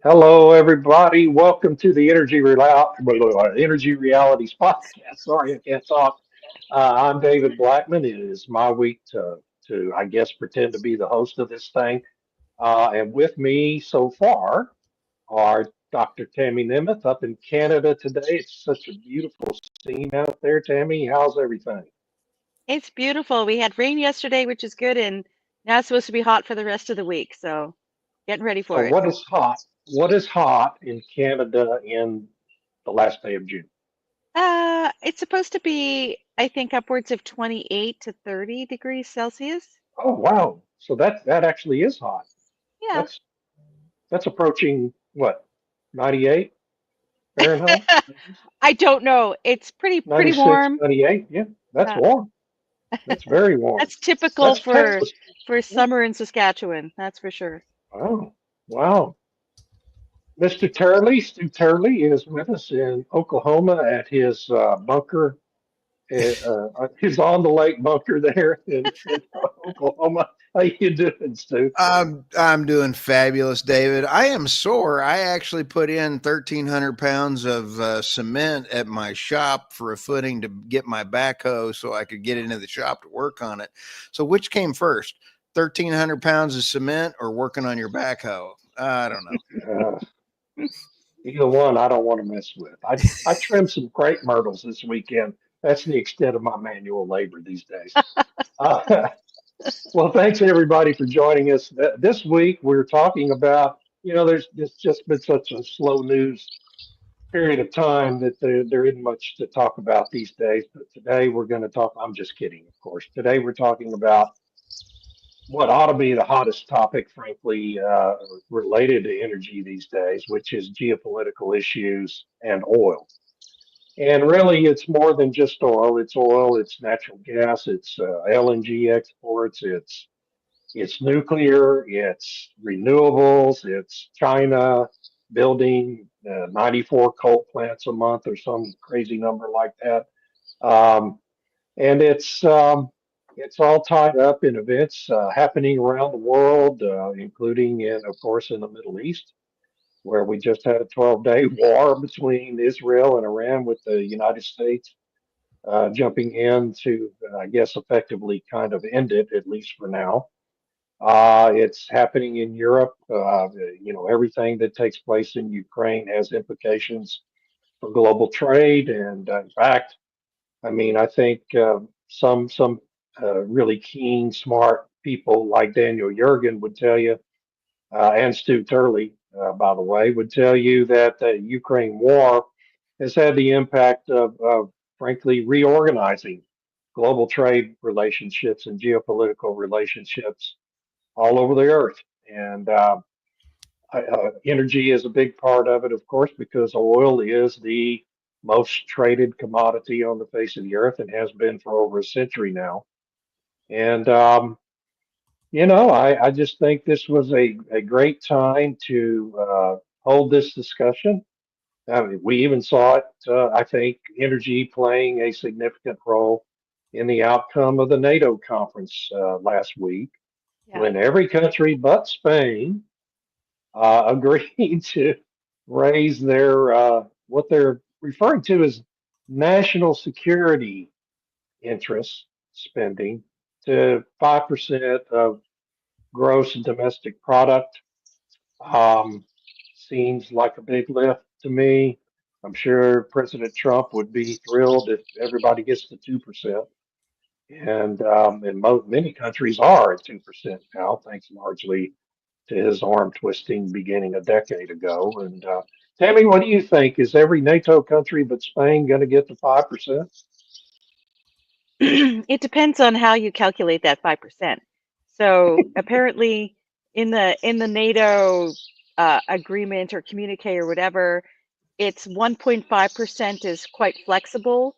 Hello, everybody. Welcome to the Energy Realities podcast. Sorry, I can't talk. I'm David Blackmon. It is my week to I guess, pretend to be the host of this thing. And with me so far are Dr. Tammy Nemeth up in Canada today. It's such a beautiful scene out there. Tammy, how's everything? It's beautiful. We had rain yesterday, which is good, and now it's supposed to be hot for the rest of the week. So getting ready So, for it. what is hot? What is hot in Canada in the last day of June? It's supposed to be, I think, upwards of 28 to 30 degrees Celsius. Oh, wow. So that actually is hot. Yeah. That's That's approaching what, 98 Fahrenheit? I don't know. It's pretty 96, warm. 98. Yeah, that's Uh, warm. That's very warm. that's typical That's for Texas. Yeah. summer in Saskatchewan. That's for sure. Wow. Wow. Mr. Turley, Stu Turley is with us in Oklahoma at his bunker, his on the lake bunker there in Oklahoma. How you doing, Stu? I'm doing fabulous, David. I am sore. I actually put in 1,300 pounds of cement at my shop for a footing to get my backhoe so I could get into the shop to work on it. So which came first, 1,300 pounds of cement or working on your backhoe? I don't know. Either one I don't want to mess with. I trimmed some crepe myrtles this weekend. That's the extent of my manual labor these days. Uh, well, thanks everybody for joining us. This week we're talking about, there's just been such a slow news period of time that there isn't much to talk about these days. But today we're going to talk, I'm just kidding, of course. Today we're talking about what ought to be the hottest topic, frankly, related to energy these days, which is geopolitical issues and oil. And really, it's more than just oil. It's oil, it's natural gas, it's LNG exports, it's nuclear, it's renewables, it's China building 94 coal plants a month or some crazy number like that. Um, and it's all tied up in events happening around the world, including of course, in the Middle East, where we just had a 12-day war between Israel and Iran, with the United States jumping in to, I guess, effectively kind of end it, at least for now. It's happening in Europe. Everything that takes place in Ukraine has implications for global trade, and in fact, I mean, I think some really keen, smart people like Daniel Yergin would tell you, and Stu Turley, by the way, would tell you that the Ukraine war has had the impact of frankly, reorganizing global trade relationships and geopolitical relationships all over the earth. And energy is a big part of it, of course, because oil is the most traded commodity on the face of the earth and has been for over a century now. And I just think this was a great time to hold this discussion. I mean, we even saw it, I think, energy playing a significant role in the outcome of the NATO conference last week, Yeah. when every country but Spain agreed to raise their what they're referring to as national security interest spending to 5% of gross domestic product. Um, Seems like a big lift to me. I'm sure President Trump would be thrilled if everybody gets to 2%. And many countries are at 2% now, thanks largely to his arm twisting beginning a decade ago. And Tammy, what do you think? Is every NATO country but Spain going to get to 5%? It depends on how you calculate that 5%. So apparently in the NATO agreement or communique or whatever, it's 1.5% is quite flexible,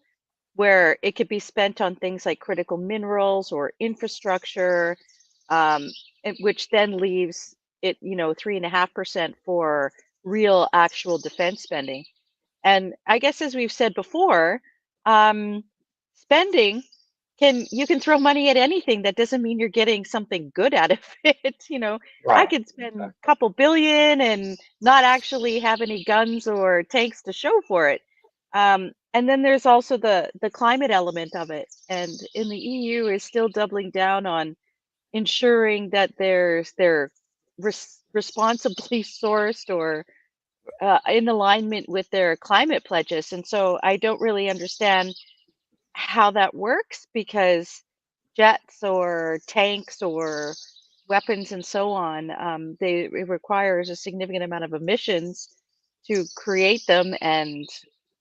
where it could be spent on things like critical minerals or infrastructure, which then leaves it, 3.5% for real actual defense spending. And I guess, as we've said before, spending you can throw money at anything. That doesn't mean you're getting something good out of it. I Right. could spend a Exactly. couple billion and not actually have any guns or tanks to show for it. And then there's also the climate element of it. And in the EU is still doubling down on ensuring that they're responsibly sourced or in alignment with their climate pledges. And so I don't really understand how that works because jets or tanks or weapons and so on, it requires a significant amount of emissions to create them. And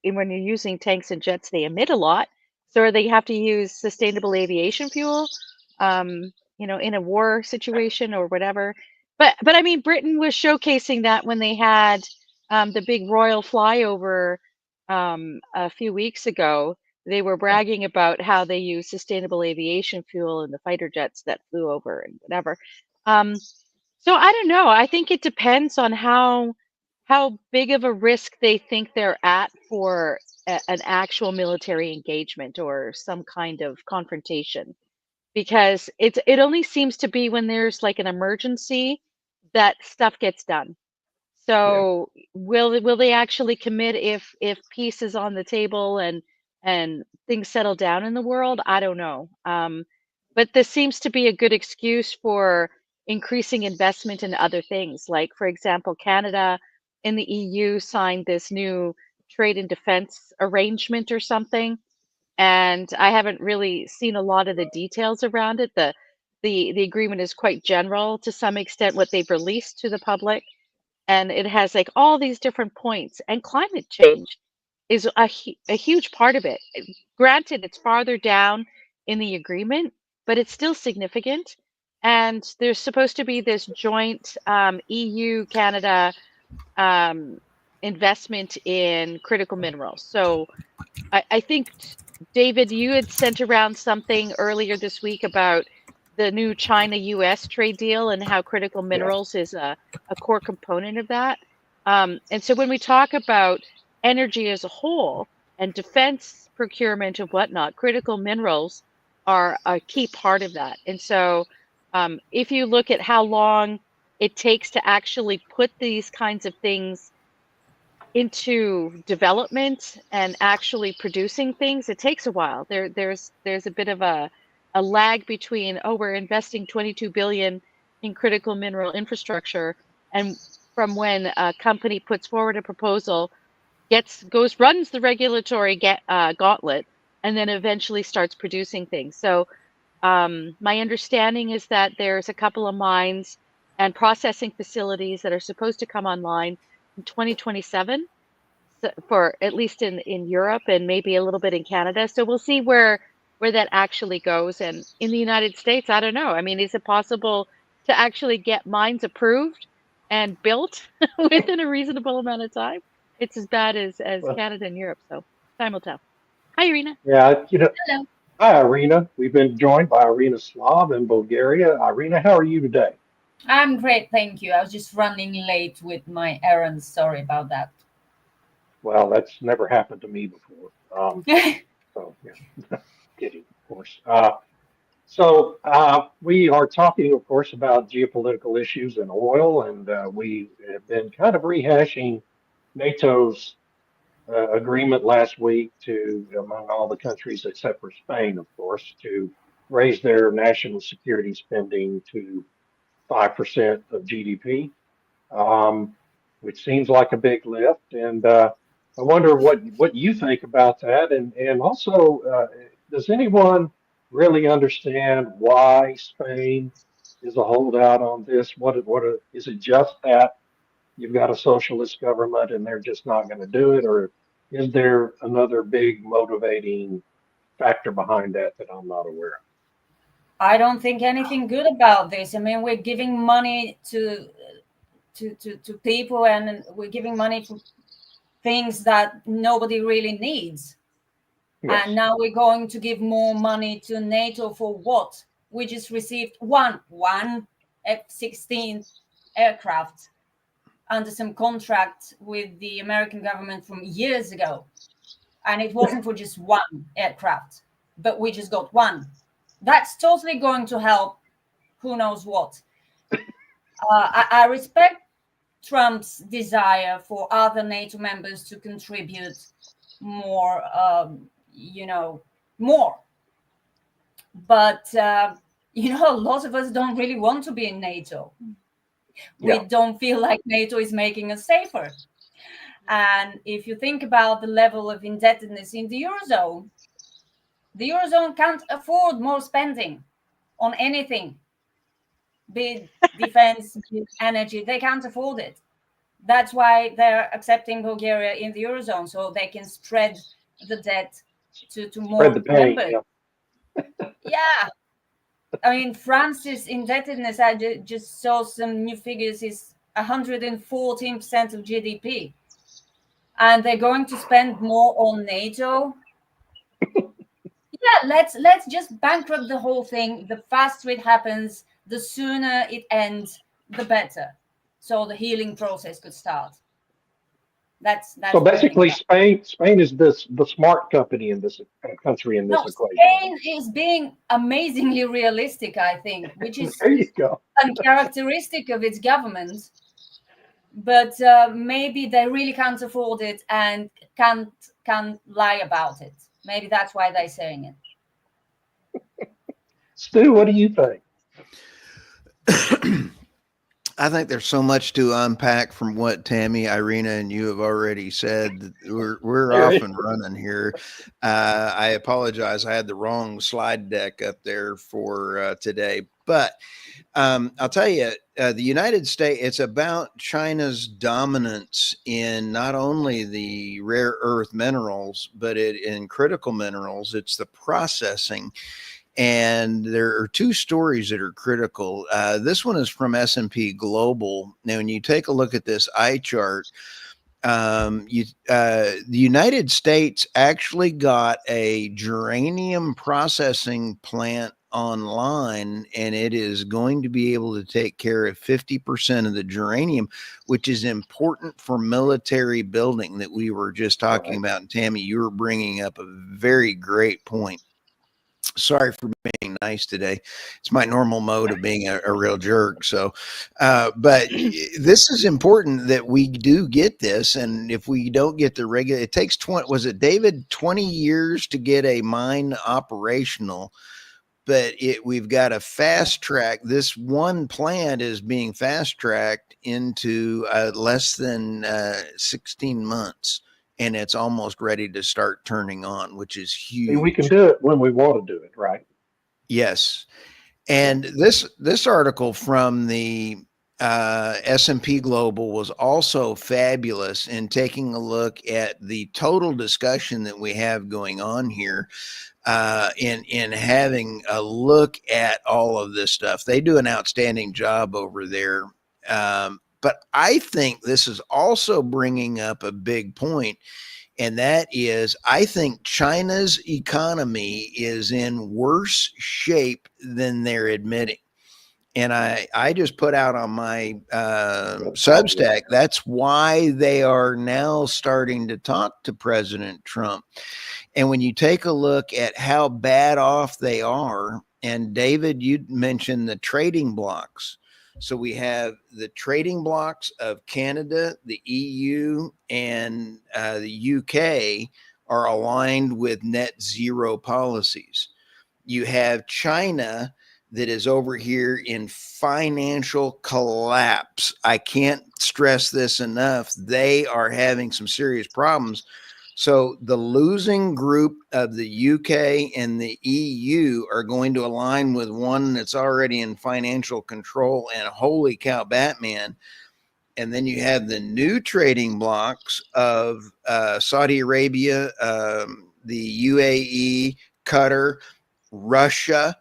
when you're using tanks and jets, they emit a lot. So they have to use sustainable aviation fuel, in a war situation or whatever. But I mean, Britain was showcasing that when they had the big royal flyover a few weeks ago. They were bragging about how they use sustainable aviation fuel in the fighter jets that flew over and whatever. So I don't know. I think it depends on how big of a risk they think they're at for an actual military engagement or some kind of confrontation. Because it only seems to be when there's like an emergency that stuff gets done. Yeah. So will they actually commit if peace is on the table and things settle down in the world? I don't know. But this seems to be a good excuse for increasing investment in other things. Like, for example, Canada and the EU signed this new trade and defense arrangement or something. And I haven't really seen a lot of the details around it. The agreement is quite general to some extent, what they've released to the public, and it has like all these different points, and climate change is a huge part of it. Granted, it's farther down in the agreement, but it's still significant. And there's supposed to be this joint EU Canada um, investment in critical minerals. So I think, David, you had sent around something earlier this week about the new China-US trade deal and how critical Yes. minerals is a core component of that. And so when we talk about energy as a whole and defense procurement and whatnot, critical minerals are a key part of that. And so if you look at how long it takes to actually put these kinds of things into development and actually producing things, it takes a while. There's a bit of a lag between, oh, we're investing 22 billion in critical mineral infrastructure, and from when a company puts forward a proposal, runs the regulatory gauntlet, and then eventually starts producing things. So my understanding is that there's a couple of mines and processing facilities that are supposed to come online in 2027, for at least in Europe and maybe a little bit in Canada. So we'll see where that actually goes. And in the United States, I don't know. I mean, is it possible to actually get mines approved and built within a reasonable amount of time? It's as bad as Well, Canada and Europe. So time will tell. Hi, Irina. yeah. Hello. Hi, Irina. We've been joined by Irina Slav in Bulgaria. Irina, how are you today? I'm great, thank you. I was just running late with my errands. Sorry about that. Well, that's never happened to me before. So, yeah, kidding, of course. We are talking, of course, about geopolitical issues and oil, and we have been kind of rehashing NATO's agreement last week among all the countries except for Spain, of course, to raise their national security spending to 5% of GDP, um, which seems like a big lift. And I wonder what you think about that. And also, does anyone really understand why Spain is a holdout on this? Is it just that you've got a socialist government and they're just not going to do it, or is there another big motivating factor behind that I'm not aware of? I don't think anything good about this. I mean, we're giving money to people, and we're giving money for things that nobody really needs. Yes. And now we're going to give more money to NATO for what? We just received one F-16 aircraft under some contract with the American government from years ago. and it wasn't for just one aircraft, but we just got one. That's totally going to help who knows what. I respect Trump's desire for other NATO members to contribute more, more. But, a lot of us don't really want to be in NATO. We don't feel like NATO is making us safer. And if you think about the level of indebtedness in the Eurozone can't afford more spending on anything, be it defense, be it energy. They can't afford it. That's why they're accepting Bulgaria in the Eurozone, so they can spread the debt to more members. Yeah. I mean, France's indebtedness, I just saw some new figures, is 114% of GDP. And they're going to spend more on NATO. Yeah, let's just bankrupt the whole thing. The faster it happens, the sooner it ends, the better. So the healing process could start. That's so basically Spain is the smart company in this country in this equation. Spain is being amazingly realistic, I think, which is there you go. uncharacteristic of its government. But maybe they really can't afford it and can't lie about it. Maybe that's why they're saying it. Stu, what do you think? I think there's so much to unpack from what Tammy, Irina, and you have already said. We're off and running here. I apologize. I had the wrong slide deck up there for today. But I'll tell you, the United States, it's about China's dominance in not only the rare earth minerals, but in critical minerals. It's the processing. And there are two stories that are critical. This one is from S&P Global. Now, when you take a look at this eye chart, the United States actually got a germanium processing plant online, and it is going to be able to take care of 50% of the germanium, which is important for military building that we were just talking about. And Tammy, you were bringing up a very great point. Sorry for being nice today. It's my normal mode of being a real jerk. So, but this is important that we do get this. And if we don't get the regular, it takes 20 years to get a mine operational, but we've got a fast track. This one plant is being fast tracked into less than 16 months. And it's almost ready to start turning on, which is huge. We can do it when we want to do it, right? Yes. And this article from the S&P Global was also fabulous in taking a look at the total discussion that we have going on here, in having a look at all of this stuff. They do an outstanding job over there. But I think this is also bringing up a big point, and that is, I think China's economy is in worse shape than they're admitting. And I just put out on my Substack, that's why they are now starting to talk to President Trump. And when you take a look at how bad off they are, and David, you mentioned the trading blocks. So we have the trading blocks of Canada, the EU, and the UK are aligned with net zero policies. You have China that is over here in financial collapse. I can't stress this enough. They are having some serious problems. So the losing group of the UK and the EU are going to align with one that's already in financial control, and holy cow, Batman. And then you have the new trading blocks of Saudi Arabia, the UAE, Qatar, Russia,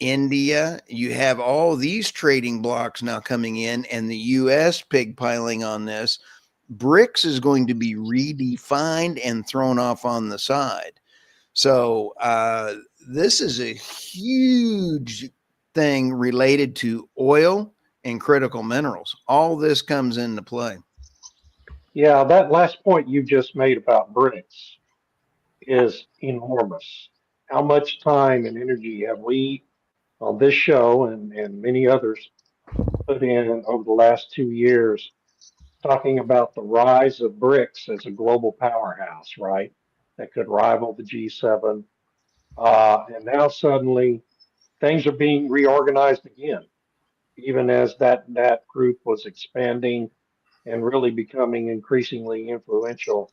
India. You have all these trading blocks now coming in, and the US pigpiling on this. BRICS is going to be redefined and thrown off on the side. So this is a huge thing related to oil and critical minerals. All this comes into play. Yeah, that last point you just made about BRICS, is enormous. How much time and energy have we on this show and many others put in over the last 2 years talking about the rise of BRICS as a global powerhouse, right? That could rival the G7. And now suddenly things are being reorganized again, even as that group was expanding and really becoming increasingly influential.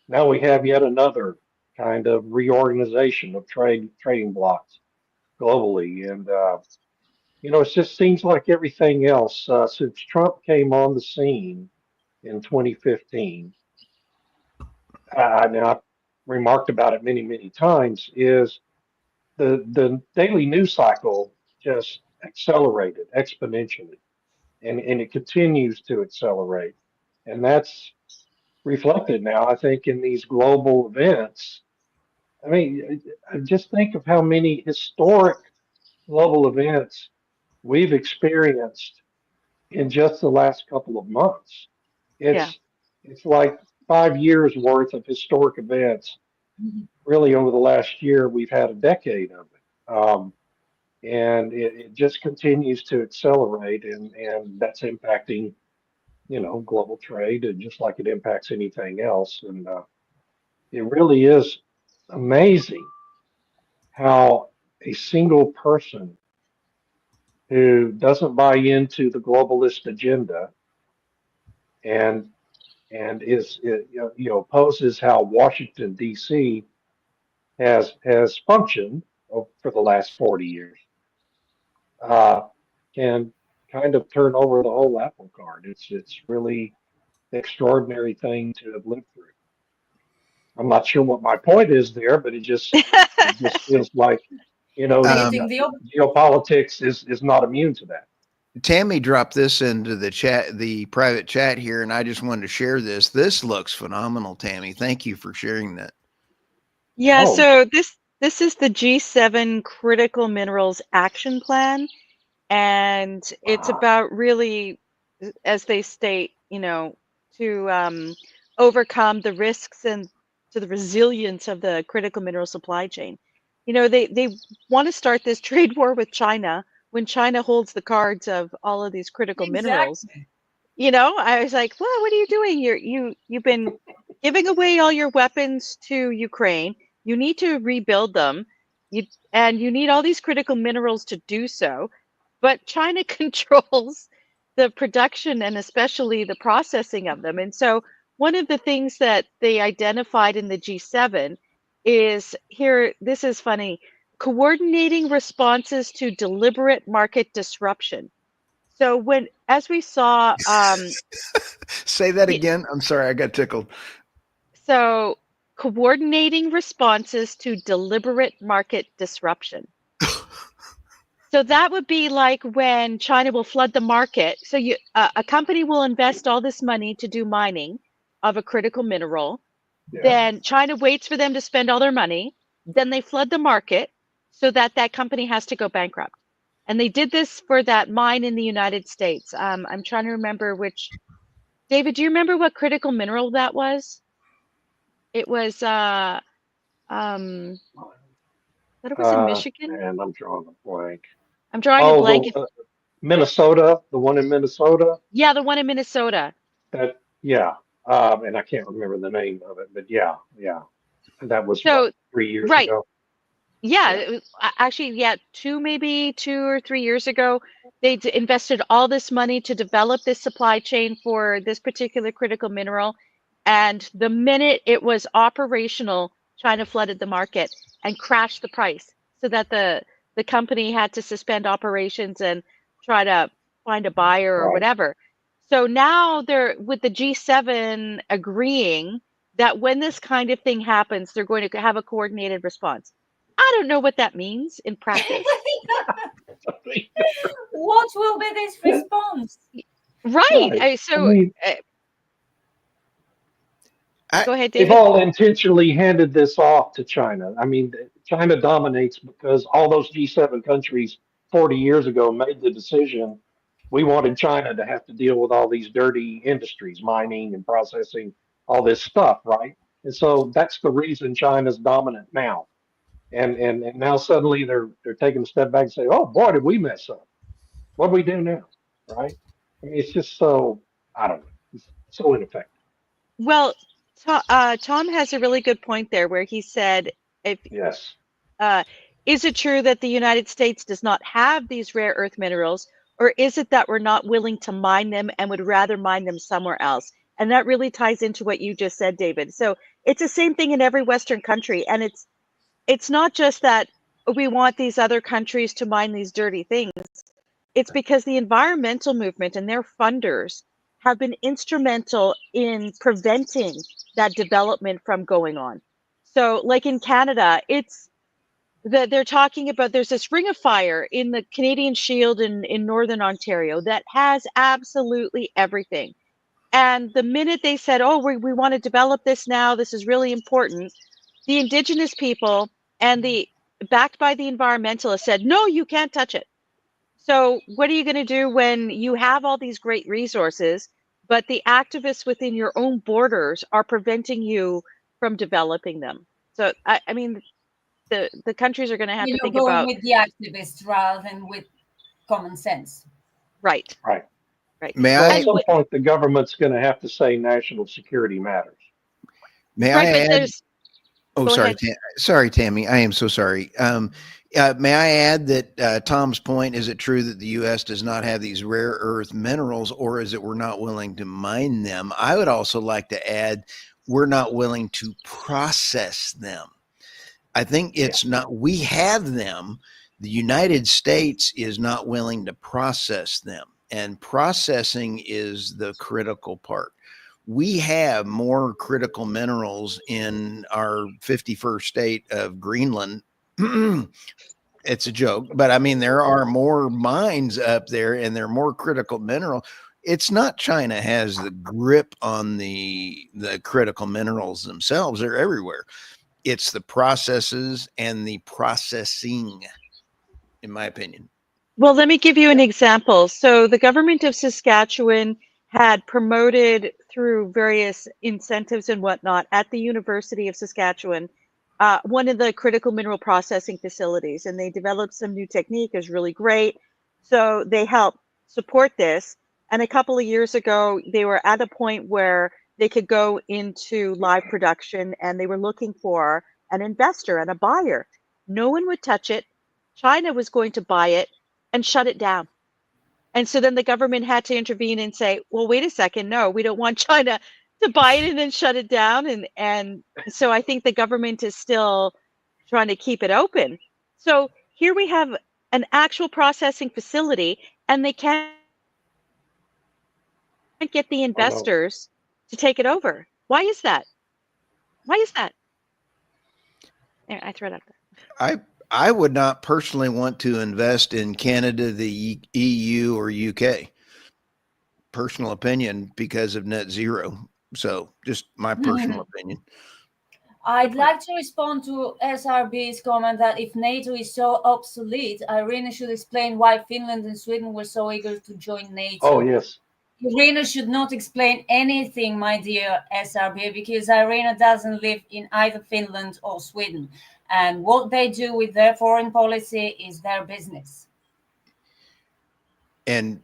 Now we have yet another kind of reorganization of trading blocks globally, and it just seems like everything else since Trump came on the scene in 2015. Now I've remarked about it many times. Is the daily news cycle just accelerated exponentially, and it continues to accelerate, and that's reflected now, I think, in these global events. I mean, just think of how many historic global events we've experienced in just the last couple of months. Yeah. It's like 5 years worth of historic events. Really, over the last year, we've had a decade of it. And it just continues to accelerate, and that's impacting, global trade, and just like it impacts anything else. And it really is amazing how a single person who doesn't buy into the globalist agenda and opposes how Washington D.C. has functioned for the last 40 years, uh, can kind of turn over the whole apple cart. It's really an extraordinary thing to have lived through. I'm not sure what my point is there, but it just feels like geopolitics is not immune to that. Tammy dropped this into the chat, the private chat here, and I just wanted to share this. This looks phenomenal, Tammy. Thank you for sharing that. Yeah, Oh. so this is the G7 Critical Minerals Action Plan, and it's about really, as they state, to overcome the risks and to the resilience of the critical mineral supply chain. They want to start this trade war with China when China holds the cards of all of these critical minerals. I was like, well, what are you doing? You've been giving away all your weapons to Ukraine. You need to rebuild them. And you need all these critical minerals to do so. But China controls the production and especially the processing of them. And so one of the things that they identified in the G7 is here, this is funny, coordinating responses to deliberate market disruption. So as we saw, say that again. I'm sorry, I got tickled. So coordinating responses to deliberate market disruption. So that would be like when China will flood the market. So a company will invest all this money to do mining of a critical mineral. Yeah. Then China waits for them to spend all their money. Then they flood the market so that company has to go bankrupt. And they did this for that mine in the United States. I'm trying to remember which. David, do you remember what critical mineral that was? It was that it was in Michigan. And I'm drawing a blank. I'm drawing a blank. Minnesota, the one in Minnesota. Yeah, the one in Minnesota. Yeah. And I can't remember the name of it, but yeah. And that was So, 3 years right. ago. Yeah, it was, actually, 2 or 3 years ago, they invested all this money to develop this supply chain for this particular critical mineral. And the minute it was operational, China flooded the market and crashed the price so that the company had to suspend operations and try to find a buyer or whatever. So now they're with the G7 agreeing that when this kind of thing happens, they're going to have a coordinated response. I don't know what that means in practice. What will be this response? Right. Go ahead, David. They've all intentionally handed this off to China. I mean, China dominates because all those G7 countries 40 years ago made the decision. We wanted China to have to deal with all these dirty industries, mining and processing, all this stuff, right? And so that's the reason China's dominant now. And now suddenly they're taking a step back and say, oh boy, did we mess up? What do we do now? Right? I mean, it's just so, I don't know, it's so ineffective. Well, Tom has a really good point there where he said, if Yes. uh, is it true that the United States does not have these rare earth minerals, or is it that we're not willing to mine them and would rather mine them somewhere else? And that really ties into what you just said, David. So it's the same thing in every Western country, and it's not just that we want these other countries to mine these dirty things. It's because the environmental movement and their funders have been instrumental in preventing that development from going on. So, like in Canada, it's that they're talking about there's this ring of fire in the Canadian Shield in Northern Ontario that has absolutely everything. And the minute they said, oh, we want to develop this now, this is really important, the Indigenous people and the backed by the environmentalists said, no, you can't touch it. So what are you going to do when you have all these great resources, but the activists within your own borders are preventing you from developing them? So, I mean, the countries are going to have to think going about, with the activists rather than with common sense. right, Right. right. May Well, I? at some point, the government's going to have to say national security matters. May Right, I but add? there's, Oh, go sorry, ahead. sorry, Tammy. I am so sorry. May I add that Tom's point, is it true that the U.S. does not have these rare earth minerals, or is it we're not willing to mine them? I would also like to add, we're not willing to process them. I think it's not, we have them. The United States is not willing to process them. And processing is the critical part. We have more critical minerals in our 51st state of Greenland. It's a joke, but I mean, there are more mines up there and they're more critical mineral. It's not China has the grip on the critical minerals themselves. They're everywhere. It's the processes and the processing, in my opinion. Well, let me give you an example. So the government of Saskatchewan had promoted through various incentives and whatnot at the University of Saskatchewan, one of the critical mineral processing facilities, and they developed some new technique. It was really great. So they helped support this. And a couple of years ago, they were at a point where they could go into live production and they were looking for an investor and a buyer. No one would touch it. China was going to buy it and shut it down. And so then the government had to intervene and say, well, wait a second, no, we don't want China to buy it and then shut it down. And so I think the government is still trying to keep it open. So here we have an actual processing facility, and they can't get the Oh, no. investors to take it over. Why is that? Why is that? There, I threw it up there. I would not personally want to invest in Canada, the EU, or UK. Personal opinion, because of net zero. So just my personal opinion. I'd like to respond to SRB's comment that if NATO is so obsolete, Irina should explain why Finland and Sweden were so eager to join NATO. Oh, yes. Irina should not explain anything, my dear SRB, because Irina doesn't live in either Finland or Sweden. And what they do with their foreign policy is their business. And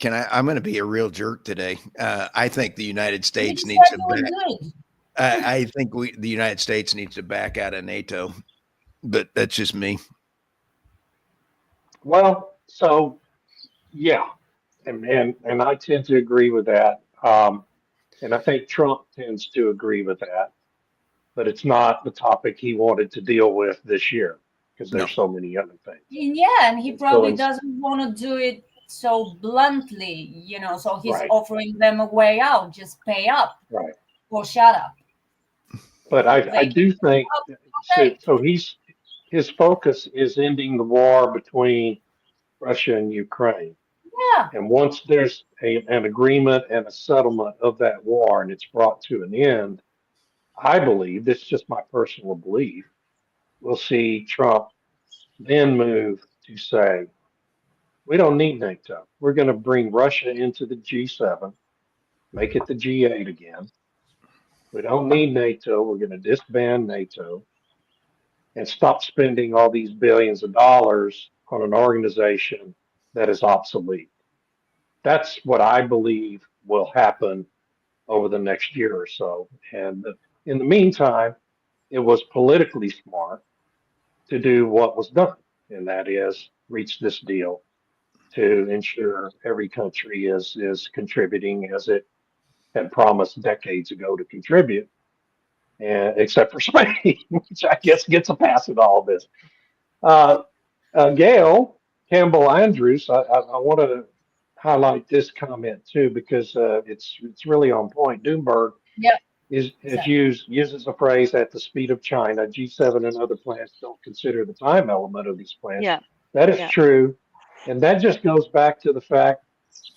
I'm going to be a real jerk today. I think the United States You needs said to you were back. good. I think the United States needs to back out of NATO, but that's just me. Well, so yeah, and I tend to agree with that. And I think Trump tends to agree with that, but it's not the topic he wanted to deal with this year because No. there's so many other things. Yeah, and he And probably so doesn't want to do it so bluntly, you know, so he's Right. offering them a way out. Just pay up Right. or shut up. But I do think Okay. so. His focus is ending the war between Russia and Ukraine. Yeah. And once there's an agreement and a settlement of that war and it's brought to an end, I believe, this is just my personal belief, we'll see Trump then move to say, we don't need NATO. We're going to bring Russia into the G7, make it the G8 again, We don't need NATO. We're going to disband NATO and stop spending all these billions of dollars on an organization that is obsolete. That's what I believe will happen over the next year or so. And in the meantime, it was politically smart to do what was done, and that is reach this deal to ensure every country is contributing as it had promised decades ago to contribute, and except for Spain, which I guess gets a pass in all of this. Uh, Gail Campbell Andrews, I want to highlight this comment too because it's really on point. Doomberg Yeah. uses a phrase at the speed of China. G7 and other plans don't consider the time element of these plans. Yeah. That is Yeah. true, and that just goes back to the fact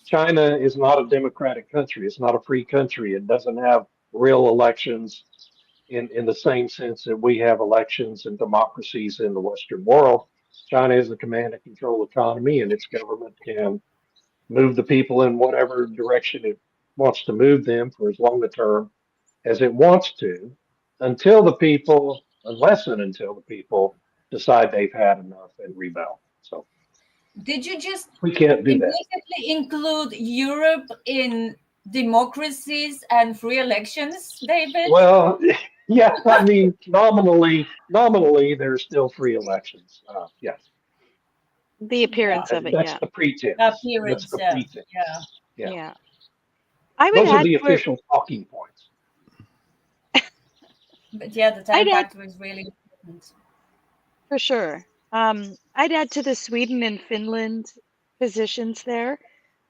China is not a democratic country. It's not a free country. It doesn't have real elections in the same sense that we have elections and democracies in the Western world. China is a command and control economy, and its government can move the people in whatever direction it wants to move them for as long a term as it wants to, unless and until the people decide they've had enough and rebel. So Did you just we can't do that. implicitly include Europe in democracies and free elections, David? Well, yeah, I mean, nominally, there's still free elections. Yes, The appearance of it, that's yeah. the pretense. Appearance, That's the yeah. pretense. Yeah. Yeah. I would Those are add the for, official talking points. But yeah, the time I'd add- factor is really important. for sure. I'd add to the Sweden and Finland positions there.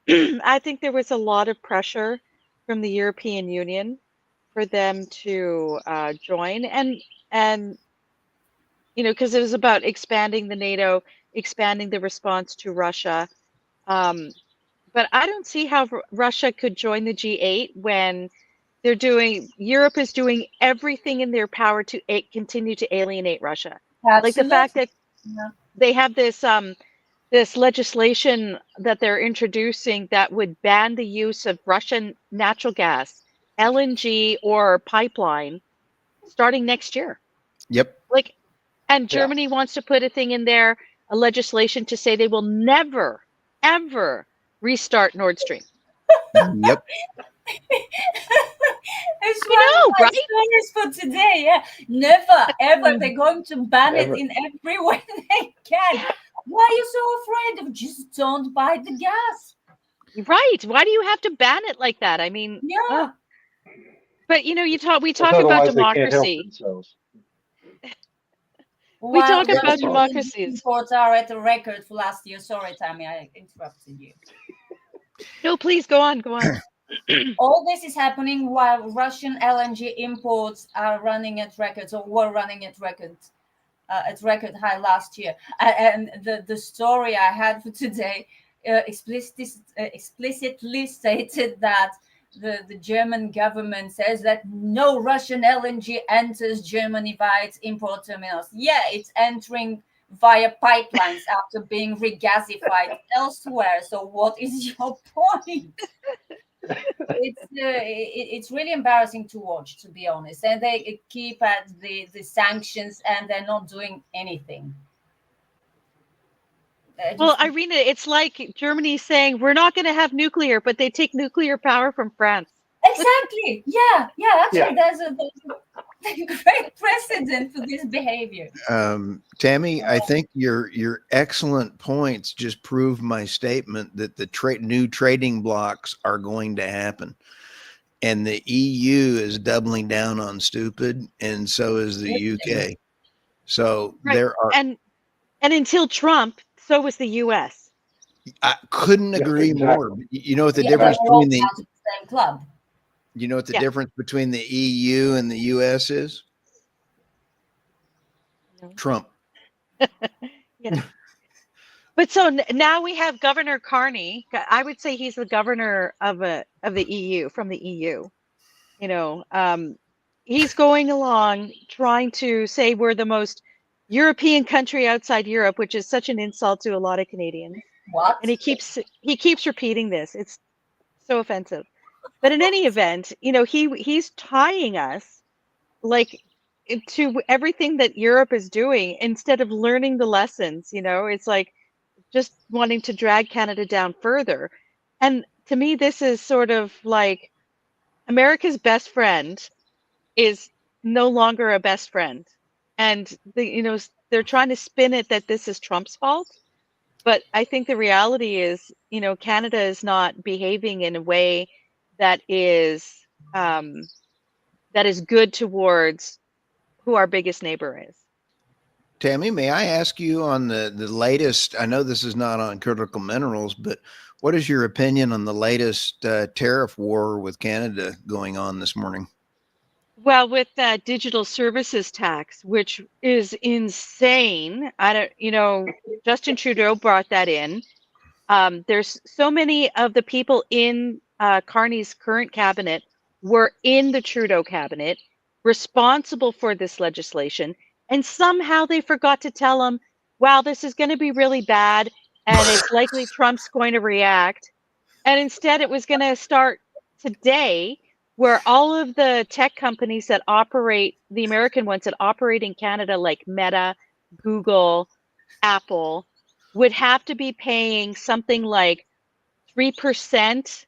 I think there was a lot of pressure from the European Union for them to join, and because it was about expanding the NATO, expanding the response to Russia. But I don't see how Russia could join the G8 when Europe is doing everything in their power to continue to alienate Russia. Like the fact that they have this legislation that they're introducing that would ban the use of Russian natural gas, LNG, or pipeline starting next year. Yep. And Germany wants to put a thing in there, a legislation to say they will never, ever restart Nord Stream. Yep. It's I know, one of my right? stories for today. Yeah, never ever. They're going to ban it in every way they can. Why are you so afraid of? Just don't buy the gas. Right. Why do you have to ban it like that? I mean, Yeah. But we talk about Otherwise, they can't help democracy. themselves. We talk Well, about sorry. democracies. Reports are at the record for last year. Sorry, Tammy, I interrupted you. No, please go on. All this is happening while Russian LNG imports are running at records, or were running at records. At record high last year, and the story I had for today explicitly stated that the German government says that no Russian LNG enters Germany via its import terminals. Yeah, it's entering via pipelines after being regasified elsewhere. So what is your point? It's really embarrassing to watch, to be honest, and they keep at the sanctions and they're not doing anything. Well, Irina, it's like Germany saying we're not going to have nuclear, but they take nuclear power from France. Exactly. Yeah. Actually, there's a great precedent for this behavior. Tammy, I think your excellent points just prove my statement that the new trading blocks are going to happen. And the EU is doubling down on stupid, and so is the UK. So there are, and until Trump, so was the US. I couldn't agree more. You know what the difference between the same club. You know what the difference between the EU and the US is? No. Trump. Yeah. But so now we have Governor Carney. I would say he's the governor of the EU, from the EU. He's going along trying to say we're the most European country outside Europe, which is such an insult to a lot of Canadians. What? And he keeps repeating this. It's so offensive. But in any event, he's tying us like to everything that Europe is doing instead of learning the lessons. It's like just wanting to drag Canada down further. And to me, this is sort of like America's best friend is no longer a best friend. And they're trying to spin it that this is Trump's fault. But I think the reality is, Canada is not behaving in a way that is good towards who our biggest neighbor is. Tammy, may I ask you on the latest? I know this is not on critical minerals, but what is your opinion on the latest tariff war with Canada going on this morning? Well, with that digital services tax, which is insane, Justin Trudeau brought that in. There's so many of the people in Carney's current cabinet were in the Trudeau cabinet responsible for this legislation. And somehow they forgot to tell him, wow, this is going to be really bad. And it's likely Trump's going to react. And instead it was going to start today, where all of the tech companies that operate, the American ones that operate in Canada, like Meta, Google, Apple, would have to be paying something like 3%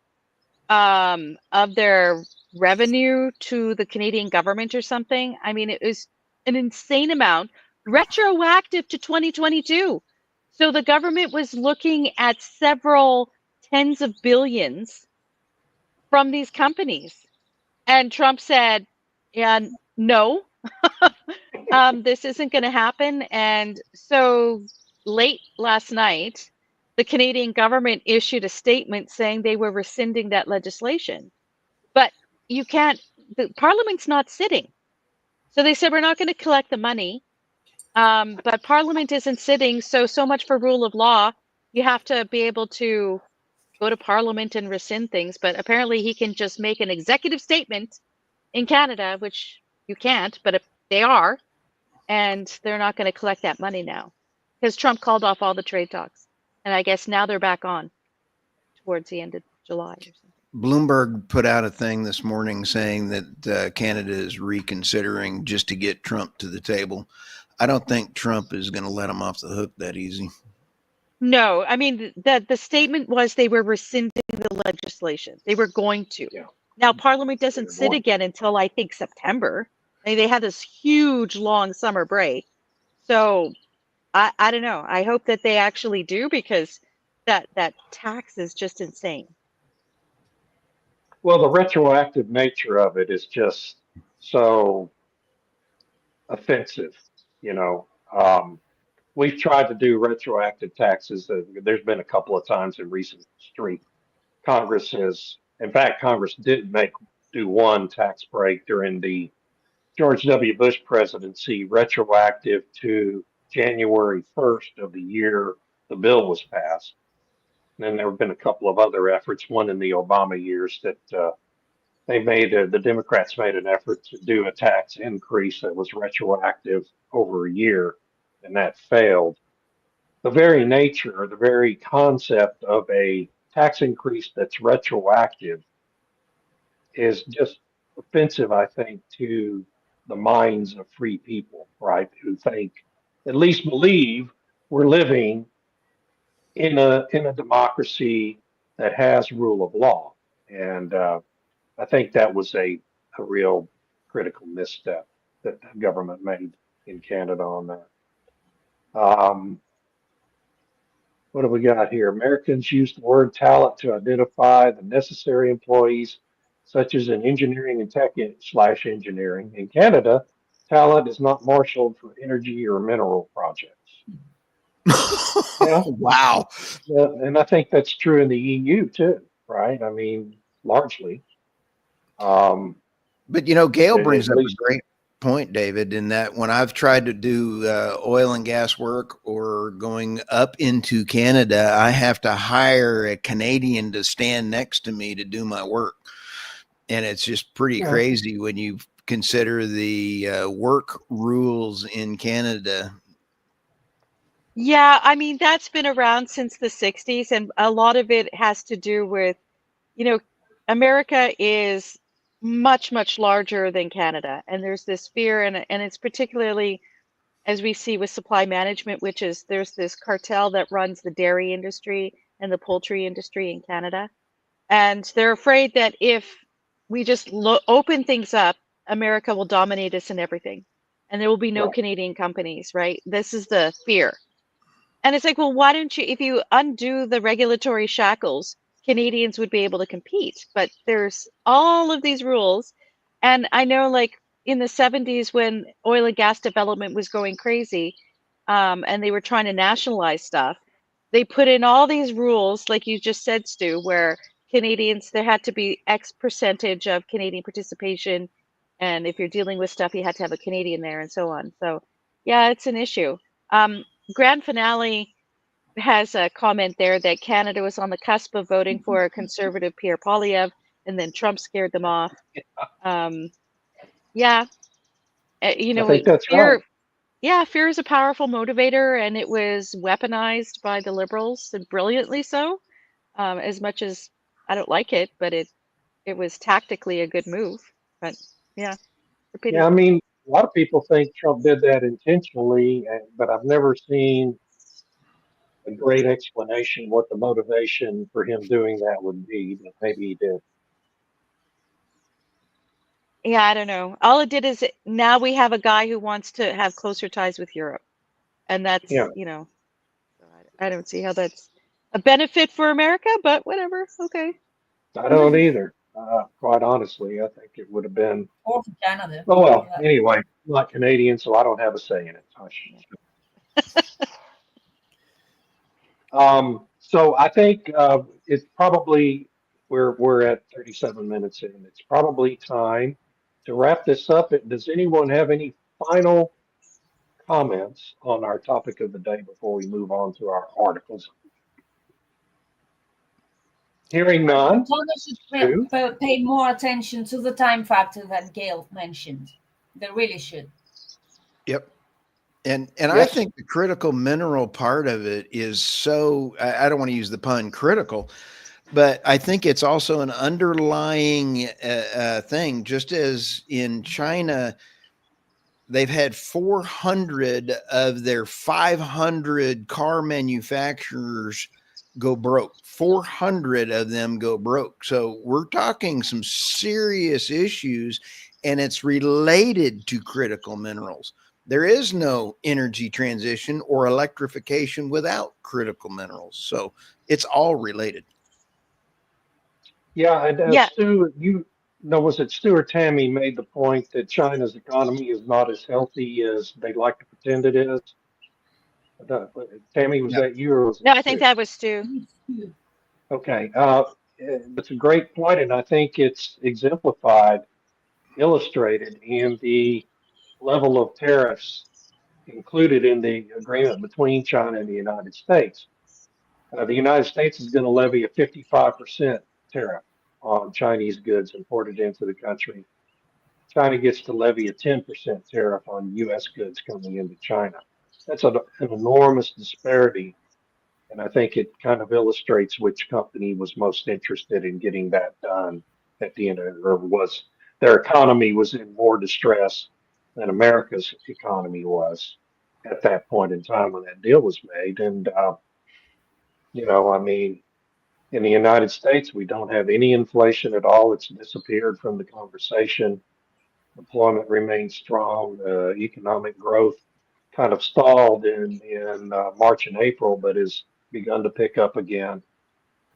of their revenue to the Canadian government or something. I mean, it was an insane amount, retroactive to 2022. So the government was looking at several tens of billions from these companies. And Trump said, yeah, no, this isn't going to happen. And so late last night, the Canadian government issued a statement saying they were rescinding that legislation. But you can't, the Parliament's not sitting. So they said, we're not going to collect the money, but Parliament isn't sitting. So much for rule of law. You have to be able to go to Parliament and rescind things. But apparently he can just make an executive statement in Canada, which you can't, but if they are, and they're not going to collect that money now because Trump called off all the trade talks. And I guess now they're back on towards the end of July or something. Bloomberg put out a thing this morning saying that Canada is reconsidering just to get Trump to the table. I don't think Trump is going to let him off the hook that easy. No, I mean, the statement was they were rescinding the legislation. They were going to. Yeah. Now, Parliament doesn't sit again until I think September. I mean, they had this huge long summer break. So I don't know. I hope that they actually do, because that tax is just insane. Well, the retroactive nature of it is just so offensive. You know, we've tried to do retroactive taxes. There's been a couple of times in recent history. Congress has, in fact, Congress did do one tax break during the George W. Bush presidency, retroactive to January 1st of the year the bill was passed. And then there have been a couple of other efforts, one in the Obama years that the Democrats made an effort to do a tax increase that was retroactive over a year, and that failed. The very nature, the very concept of a tax increase that's retroactive is just offensive, I think, to the minds of free people, right? Who think, at least believe, we're living in a democracy that has rule of law. And I think that was a real critical misstep that the government made in Canada on that. What do we got here? Americans use the word talent to identify the necessary employees, such as in engineering and tech/engineering. In Canada, talent is not marshaled for energy or mineral projects. Yeah. Wow. Yeah, and I think that's true in the EU too, right? I mean, largely. But Gail brings At up a least, great point, David, in that when I've tried to do oil and gas work or going up into Canada, I have to hire a Canadian to stand next to me to do my work. And it's just pretty crazy when you consider the work rules in Canada. Yeah, I mean, that's been around since the 60s, and a lot of it has to do with, America is much, much larger than Canada. And there's this fear, and it's particularly as we see with supply management, which is there's this cartel that runs the dairy industry and the poultry industry in Canada. And they're afraid that if we just open things up, America will dominate us in everything. And there will be no Right. Canadian companies, right? This is the fear. And it's like, well, why don't you, if you undo the regulatory shackles, Canadians would be able to compete. But there's all of these rules. And I know, like, in the 70s when oil and gas development was going crazy, and they were trying to nationalize stuff, they put in all these rules, like you just said, Stu, where Canadians, there had to be X percentage of Canadian participation. And if you're dealing with stuff, you had to have a Canadian there and so on. So, yeah, it's an issue. Grand Finale has a comment there that Canada was on the cusp of voting for a conservative Pierre Poilievre, and then Trump scared them off. Yeah, you I know, think that's fear. right. Yeah, fear is a powerful motivator, and it was weaponized by the liberals, and brilliantly so. As much as I don't like it, but it was tactically a good move. But yeah, a Yeah, I pity. mean, a lot of people think Trump did that intentionally, but I've never seen a great explanation what the motivation for him doing that would be, but maybe he did. Yeah, I don't know. All it did is now we have a guy who wants to have closer ties with Europe, and Yeah, that's, you know, I don't see how that's a benefit for America, but whatever. Okay. I don't either. Quite honestly, I think it would have been. Or for Canada. Oh well. Yeah. Anyway, I'm not Canadian, so I don't have a say in it. Hush. So I think it's probably we're at 37 minutes in. It's probably time to wrap this up. Does anyone have any final comments on our topic of the day before we move on to our articles? Hearing none. Congress should Stu? pay more attention to the time factor that Gail mentioned. They really should. Yep. And I Yes. think the critical mineral part of it is so, I don't want to use the pun critical, but I think it's also an underlying thing. Just as in China, they've had 400 of their 500 car manufacturers go broke. 400 of them go broke. So we're talking some serious issues, and it's related to critical minerals. There is no energy transition or electrification without critical minerals. So it's all related. Yeah, and Yeah. Stu, was it Stu or Tammy made the point that China's economy is not as healthy as they like to pretend it is? Tammy, was Yep. that you or was it No, I think Stu? that was Stu. Okay, that's a great point, and I think it's exemplified, illustrated in the level of tariffs included in the agreement between China and the United States. The United States is going to levy a 55% tariff on Chinese goods imported into the country. China gets to levy a 10% tariff on U.S. goods coming into China. That's an enormous disparity. And I think it kind of illustrates which company was most interested in getting that done at the end of it, or was their economy was in more distress than America's economy was at that point in time when that deal was made. And, I mean, in the United States, we don't have any inflation at all. It's disappeared from the conversation. Employment remains strong. Economic growth kind of stalled in March and April, but has begun to pick up again.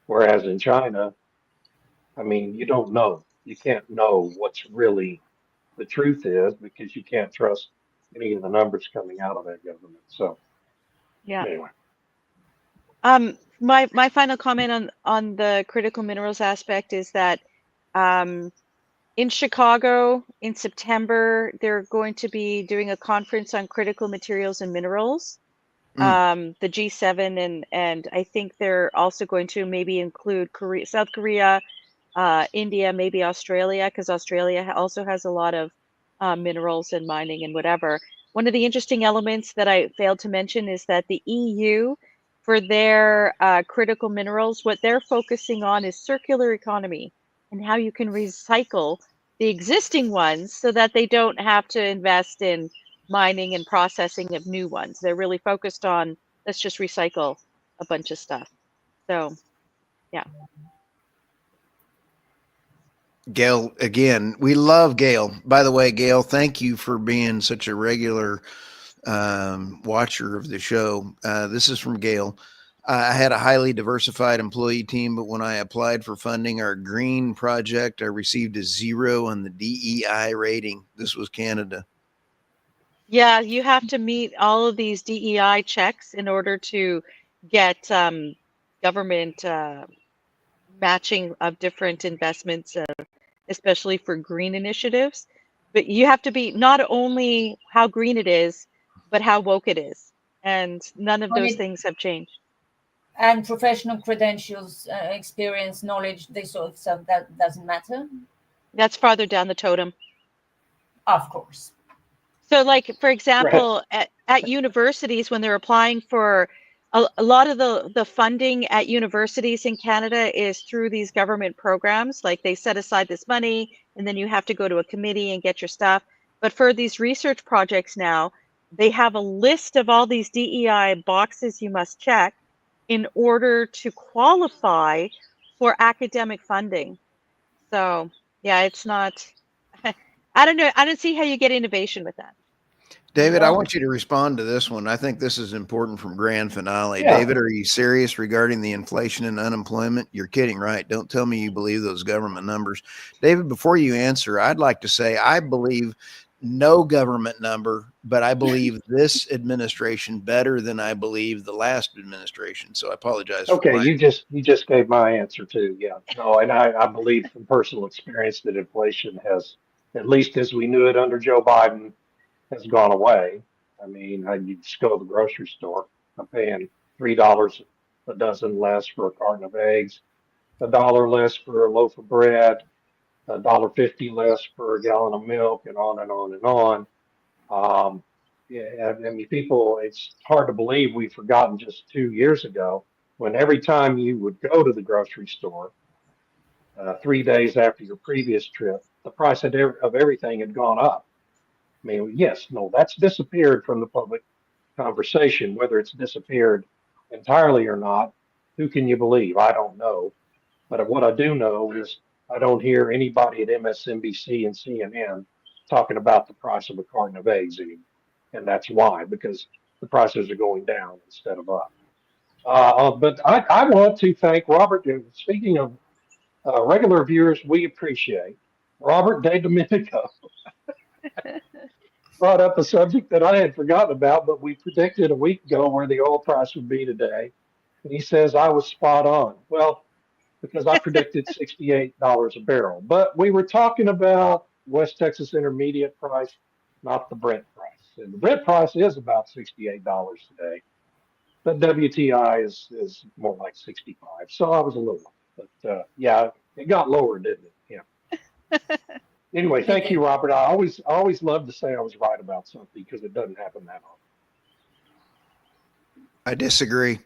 Whereas in China, I mean, you don't know. You can't know what's really the truth is because you can't trust any of the numbers coming out of that government. So Yeah. anyway, My final comment on the critical minerals aspect is that in Chicago in September, they're going to be doing a conference on critical materials and minerals. The G7, and I think they're also going to maybe include South Korea, India, maybe Australia, because Australia also has a lot of minerals and mining and whatever. One of the interesting elements that I failed to mention is that the EU, for their critical minerals, what they're focusing on is circular economy. and how you can recycle the existing ones so that they don't have to invest in mining and processing of new ones. They're really focused on, let's just recycle a bunch of stuff. So, yeah. Gail, again, we love Gail. By the way, Gail, thank you for being such a regular watcher of the show. This is from Gail. I had a highly diversified employee team, but when I applied for funding our green project, I received a 0 on the DEI rating. This was Canada. Yeah, you have to meet all of these DEI checks in order to get government matching of different investments, especially for green initiatives. But you have to be not only how green it is, but how woke it is. And none of those things have changed. And professional credentials, experience, knowledge, this sort of stuff, that doesn't matter? That's farther down the totem. Of course. So like, for example, at universities, when they're applying for a lot of the funding at universities in Canada is through these government programs. Like they set aside this money and then you have to go to a committee and get your stuff. But for these research projects now, they have a list of all these DEI boxes you must check in order to qualify for academic funding. So yeah, it's not, I don't know. I don't see how you get innovation with that. David, I want you to respond to this one. I think this is important from Grand Finale. Yeah. David, are you serious regarding the inflation and unemployment? You're kidding, right? Don't tell me you believe those government numbers. David, before you answer, I'd like to say I believe no government number, but I believe this administration better than I believe the last administration. So I apologize. Okay, you just gave my answer too. Yeah, no, and I believe from personal experience that inflation has, at least as we knew it under Joe Biden, has gone away. I mean, you just go to the grocery store. I'm paying $3 a dozen less for a carton of eggs, $1 less for a loaf of bread, $1.50 less for a gallon of milk, and on and on and on. Yeah, I mean, people, it's hard to believe we've forgotten just 2 years ago when every time you would go to the grocery store, 3 days after your previous trip, the price of everything had gone up. I mean, yes, no, that's disappeared from the public conversation. Whether it's disappeared entirely or not, who can you believe? I don't know. But what I do know is I don't hear anybody at MSNBC and CNN talking about the price of a carton of eggs anymore. And that's why, because the prices are going down instead of up. But I want to thank Robert. Speaking of regular viewers, we appreciate Robert De Domenico brought up a subject that I had forgotten about, but we predicted a week ago where the oil price would be today. And he says I was spot on. Well, because I predicted $68 a barrel. But we were talking about West Texas Intermediate price, not the Brent price. And the Brent price is about $68 today. But WTI is more like 65. So I was a little off. But yeah, it got lower, didn't it? Yeah. Anyway, thank you, Robert. I always love to say I was right about something because it doesn't happen that often. I disagree.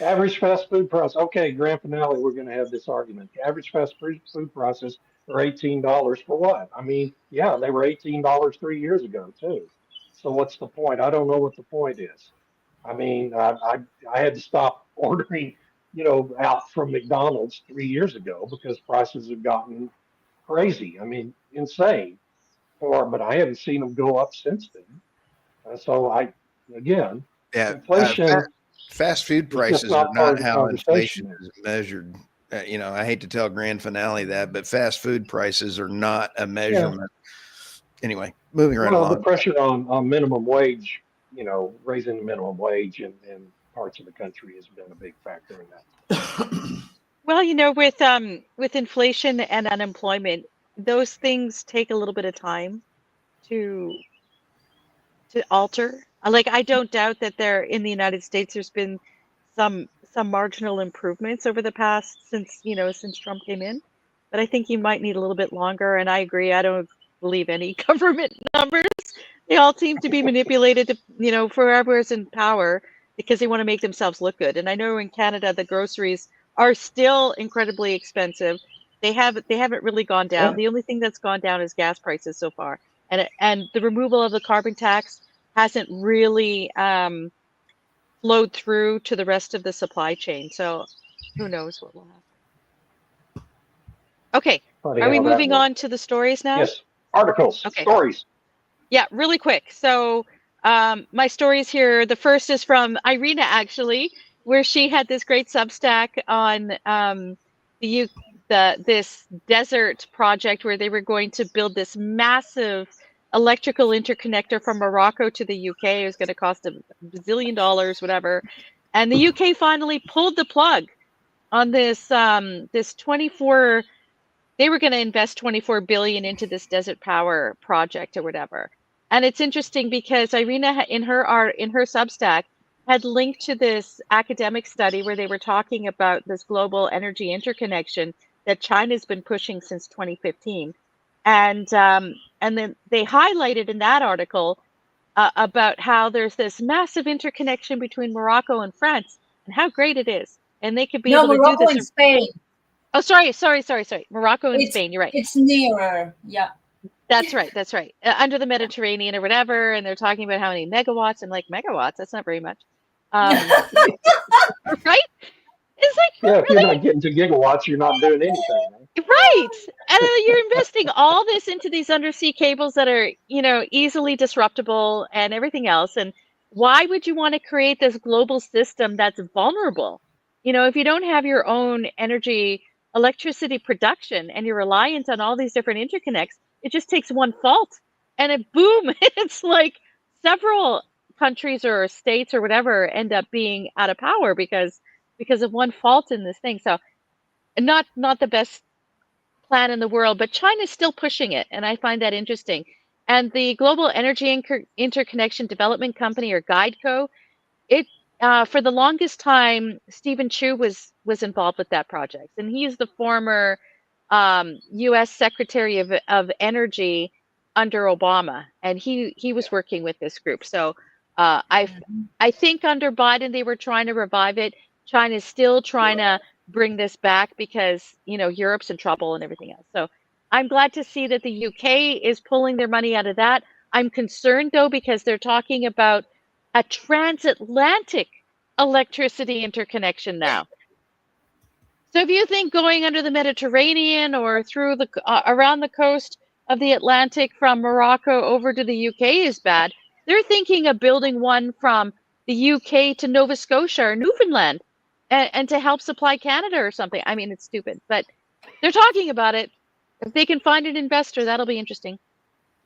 Average fast food price. Okay, grand finale, we're going to have this argument. The average fast food prices are $18 for what? I mean, yeah, they were $18 3 years ago too. So what's the point? I don't know what the point is. I mean, I had to stop ordering, out from McDonald's 3 years ago because prices have gotten crazy. I mean, insane. But I haven't seen them go up since then. So again, inflation. Fast food prices are not how inflation is measured. I hate to tell Grand Finale that, but fast food prices are not a measurement. Yeah. Anyway, moving right along. The pressure on minimum wage, raising the minimum wage in parts of the country has been a big factor in that. Well, with inflation and unemployment, those things take a little bit of time to alter. Like, I don't doubt that in the United States, there's been some marginal improvements over the past since Trump came in, but I think you might need a little bit longer. And I agree. I don't believe any government numbers. They all seem to be manipulated to, for whoever's in power because they want to make themselves look good. And I know in Canada, the groceries are still incredibly expensive. They haven't really gone down. Yeah. The only thing that's gone down is gas prices so far, and the removal of the carbon tax hasn't really flowed through to the rest of the supply chain. So who knows what will happen. Okay, Funny are we how that moving works. on to the stories now? Yes. Articles, Okay. stories. Yeah, really quick. So my stories here, the first is from Irina, actually, where she had this great Substack on this desert project where they were going to build this massive electrical interconnector from Morocco to the UK. It was going to cost $1 bazillion, whatever. And the UK finally pulled the plug on this 24. They were going to invest 24 billion into this desert power project or whatever. And it's interesting because Irina in her Substack had linked to this academic study where they were talking about this global energy interconnection that China's been pushing since 2015. And then they highlighted in that article about how there's this massive interconnection between Morocco and France and how great it is. And they could be No, able to do Morocco this. and Spain. Oh, sorry. Morocco and Spain. You're right. It's nearer. Yeah. That's right. Under the Mediterranean or whatever. And they're talking about how many megawatts. And like, megawatts, that's not very much. Right? It's like, Yeah, if really? you're not getting to gigawatts, you're not doing anything. Right? Right. And you're investing all this into these undersea cables that are, easily disruptible and everything else. And why would you want to create this global system that's vulnerable? If you don't have your own electricity production, and you're reliant on all these different interconnects, it just takes one fault and boom, it's like several countries or states or whatever end up being out of power because of one fault in this thing. So not the best plan in the world, but China's still pushing it, and I find that interesting. And the Global Energy Interconnection Development Company, or GuideCo, it for the longest time, Stephen Chu was involved with that project, and he's the former U.S. Secretary of Energy under Obama, and he was working with this group. So I think under Biden they were trying to revive it. China's still trying to bring this back because Europe's in trouble and everything else. So I'm glad to see that the UK is pulling their money out of that. I'm concerned though because they're talking about a transatlantic electricity interconnection now. So if you think going under the Mediterranean or through the around the coast of the Atlantic from Morocco over to the UK is bad, they're thinking of building one from the UK to Nova Scotia or Newfoundland and to help supply Canada or something. I mean, it's stupid, but they're talking about it. If they can find an investor, that'll be interesting.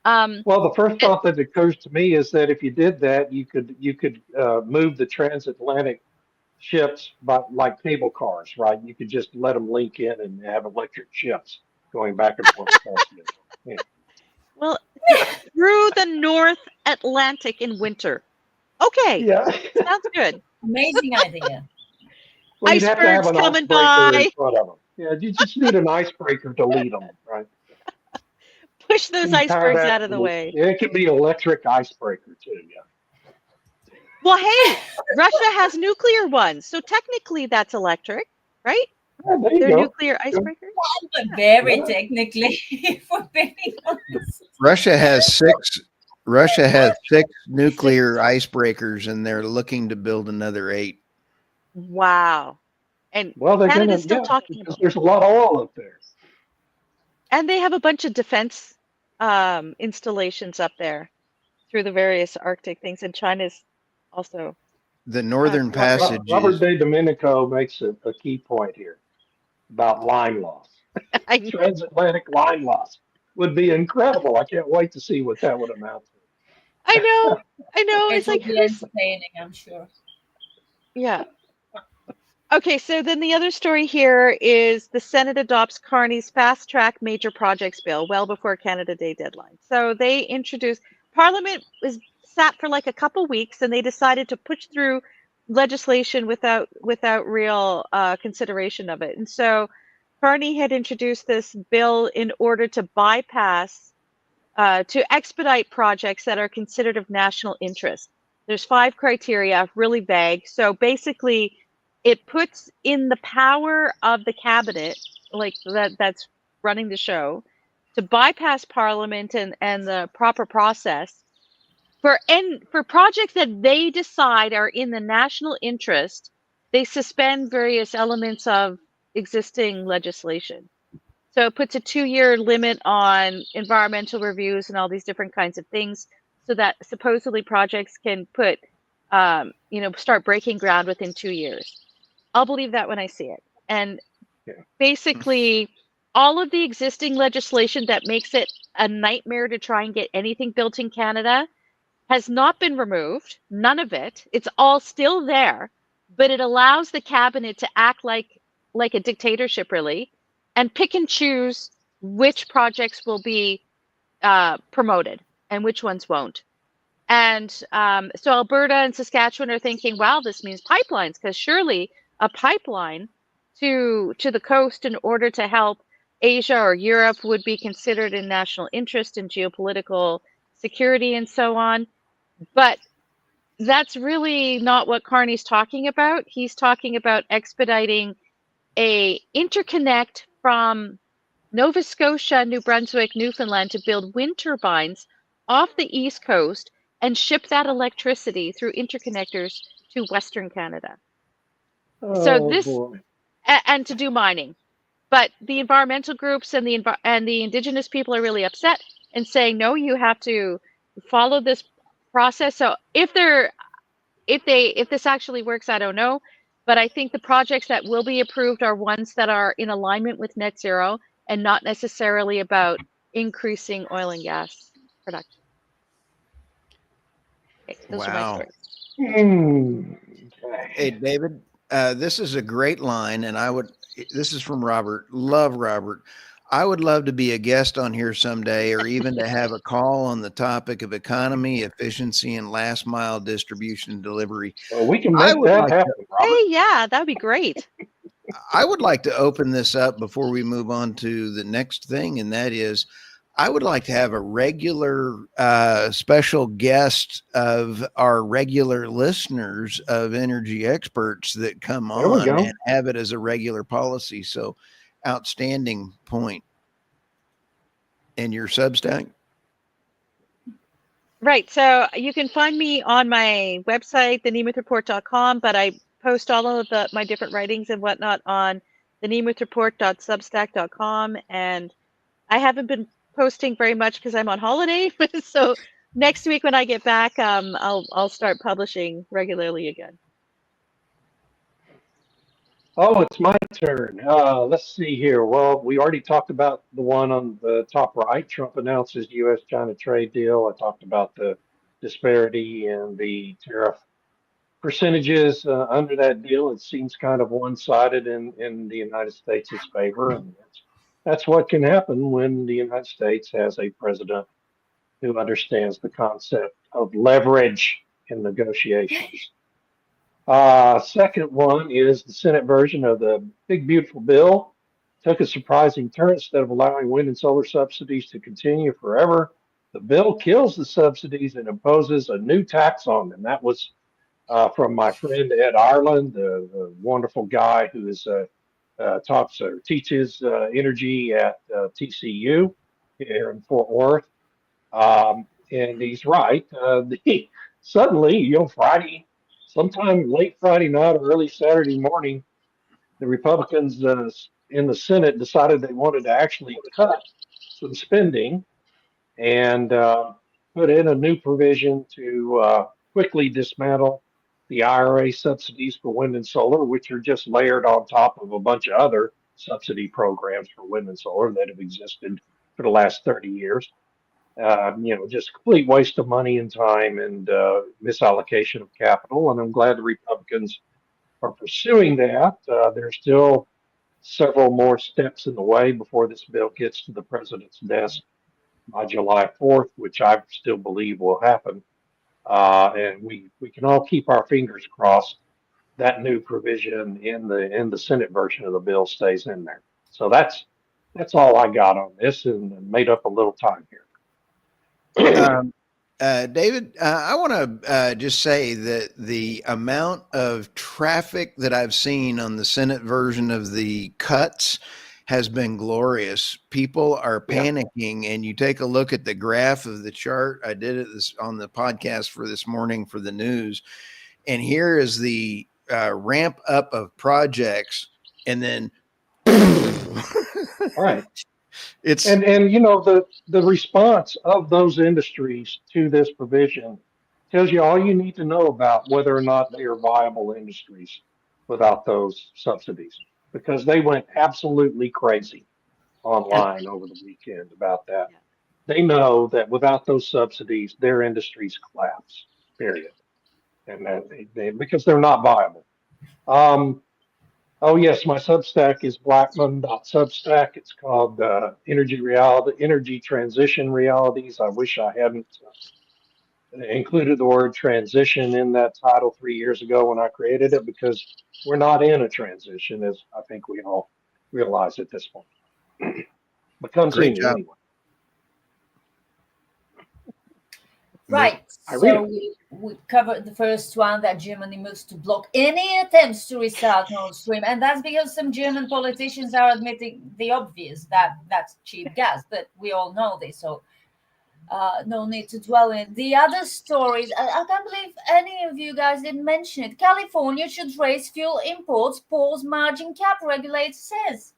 Well, the first thought that occurs to me is that if you did that, you could move the transatlantic ships by like cable cars, right? You could just let them link in and have electric ships going back and forth across the yeah. Well, through the North Atlantic in winter. Okay, Yeah. sounds good. Amazing idea. Well, you'd have to have Icebergs an coming icebreaker by. in front of them. Yeah, you just need an icebreaker to lead them, right? Push those You power icebergs that out of the way. Yeah, it could be an electric icebreaker too. Yeah. Well, hey, Russia has nuclear ones, so technically that's electric, right? Yeah, there you They're go. nuclear icebreakers. But very Yeah. technically, for being honest. Russia has six nuclear icebreakers, and they're looking to build another 8. Wow. And Well, they're Canada's gonna still talking because about it. there's a lot of oil up there. And they have a bunch of defense installations up there through the various Arctic things. And China's also. The Northern cooperate. Passage Robert is De Domenico makes a key point here about line loss. I know. Transatlantic line loss would be incredible. I can't wait to see what that would amount to. I know. It It's will like, be entertaining, I'm sure. yeah. Okay, so then the other story here is the Senate adopts Carney's fast track major projects bill well before Canada Day deadline. So they introduced, Parliament was sat for like a couple weeks, and they decided to push through legislation without real consideration of it. And so Carney had introduced this bill in order to bypass, to expedite projects that are considered of national interest. There's 5 criteria, really vague. So basically, it puts in the power of the cabinet, like that's running the show, to bypass Parliament and the proper process for projects that they decide are in the national interest. They suspend various elements of existing legislation. So it puts a 2-year limit on environmental reviews and all these different kinds of things, so that supposedly projects can start breaking ground within 2 years. I'll believe that when I see it. And basically, all of the existing legislation that makes it a nightmare to try and get anything built in Canada has not been removed. None of it. It's all still there, but it allows the cabinet to act like a dictatorship, really, and pick and choose which projects will be promoted and which ones won't. And so Alberta and Saskatchewan are thinking, wow, this means pipelines, because surely a pipeline to the coast in order to help Asia or Europe would be considered in national interest and geopolitical security and so on. But that's really not what Carney's talking about. He's talking about expediting a interconnect from Nova Scotia, New Brunswick, Newfoundland to build wind turbines off the East Coast and ship that electricity through interconnectors to Western Canada. Boy. And to do mining. But the environmental groups and the Indigenous people are really upset and saying, no, you have to follow this process. So if this actually works, I don't know. But I think the projects that will be approved are ones that are in alignment with net zero and not necessarily about increasing oil and gas production. Okay, those are my Wow. stories. Hey, David, this is a great line, and this is from Robert. Love Robert. I would love to be a guest on here someday, or even to have a call on the topic of economy, efficiency, and last mile distribution and delivery. Well, we can make that happen, Robert. Hey, yeah, that would be great. I would like to open this up before we move on to the next thing, and that is, I would like to have a regular special guest of our regular listeners of Energy Experts that come on and have it as a regular policy. So, outstanding point. And your Substack? Right. So you can find me on my website, thenemethreport.com, but I post all of my different writings and whatnot on thenemethreport.substack.com. And I haven't been posting very much because I'm on holiday. So next week when I get back, I'll start publishing regularly again. Oh, it's my turn. Let's see here. Well, we already talked about the one on the top right. Trump announces U.S.-China trade deal. I talked about the disparity in the tariff percentages under that deal. It seems kind of one-sided in the United States' favor, and that's what can happen when the United States has a president who understands the concept of leverage in negotiations. Second one is the Senate version of the big beautiful bill. Took a surprising turn. Instead of allowing wind and solar subsidies to continue forever, the bill kills the subsidies and imposes a new tax on them. That was from my friend Ed Ireland, the wonderful guy who is teaches energy at TCU here in Fort Worth. And he's right. Suddenly, Friday, sometime late Friday night or early Saturday morning, the Republicans in the Senate decided they wanted to actually cut some spending and put in a new provision to quickly dismantle the IRA subsidies for wind and solar, which are just layered on top of a bunch of other subsidy programs for wind and solar that have existed for the last 30 years. Just complete waste of money and time and misallocation of capital. And I'm glad the Republicans are pursuing that. There's still several more steps in the way before this bill gets to the president's desk by July 4th, which I still believe will happen. And we can all keep our fingers crossed that new provision in the Senate version of the bill stays in there. So that's all I got on this, and made up a little time here. David, I want to just say that the amount of traffic that I've seen on the Senate version of the cuts has been glorious. People are panicking, and you take a look at the graph of the chart. I did it on the podcast for this morning for the news, and here is the ramp up of projects, and then All right. it's And the response of those industries to this provision tells you all you need to know about whether or not they are viable industries without those subsidies, because they went absolutely crazy online over the weekend about that. Yeah. They know that without those subsidies, their industries collapse. Period. And that because they're not viable. Oh yes, my Substack is Blackmon.substack. It's called Energy Transition Realities. I wish I hadn't included the word transition in that title 3 years ago when I created it, because we're not in a transition, as I think we all realize at this point. But great continue job. anyway. Right. Irina. So we covered the first one, that Germany moves to block any attempts to restart Nord Stream. And that's because some German politicians are admitting the obvious, that that's cheap gas. But we all know this, so no need to dwell in. The other stories, I can't believe any of you guys didn't mention it. California should raise fuel imports, pause margin cap, regulator says.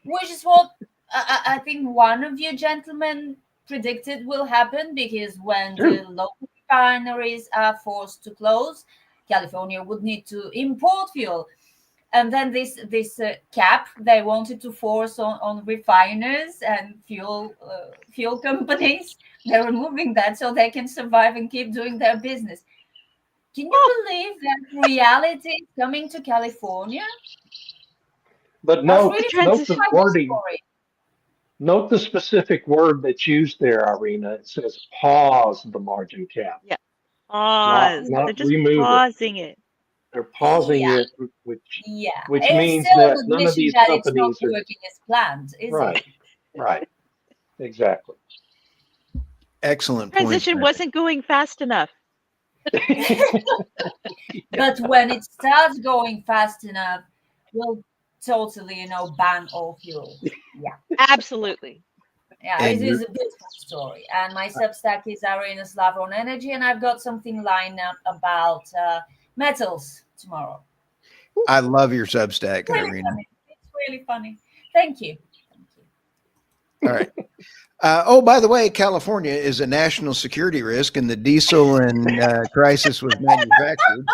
Which is what I think one of you gentlemen predicted will happen, because when Sure. the local refineries are forced to close, California would need to import fuel. And then this cap they wanted to force on refiners and fuel companies, they're removing that so they can survive and keep doing their business. Can you believe that reality is coming to California? But That's note, really note the quite a wording. story. Note the specific word that's used there, Irina. It says pause the margin cap, Yeah. Pause. not They're just remove it. pausing it. They're pausing Yeah. it, which Yeah, which it's means still an that none of admission these that it's not companies are working as planned, is right. it? Right. Exactly. Excellent point. Transition wasn't going fast enough. But when it starts going fast enough, we'll totally, ban all fuel. Yeah, Absolutely. yeah, it is a beautiful story. And my Substack is Irina Slav on energy, and I've got something lined up about metals tomorrow. I love your Substack, Really Irina. funny. It's really funny. Thank you. All right. Oh, by the way, California is a national security risk, and the diesel and crisis was manufactured.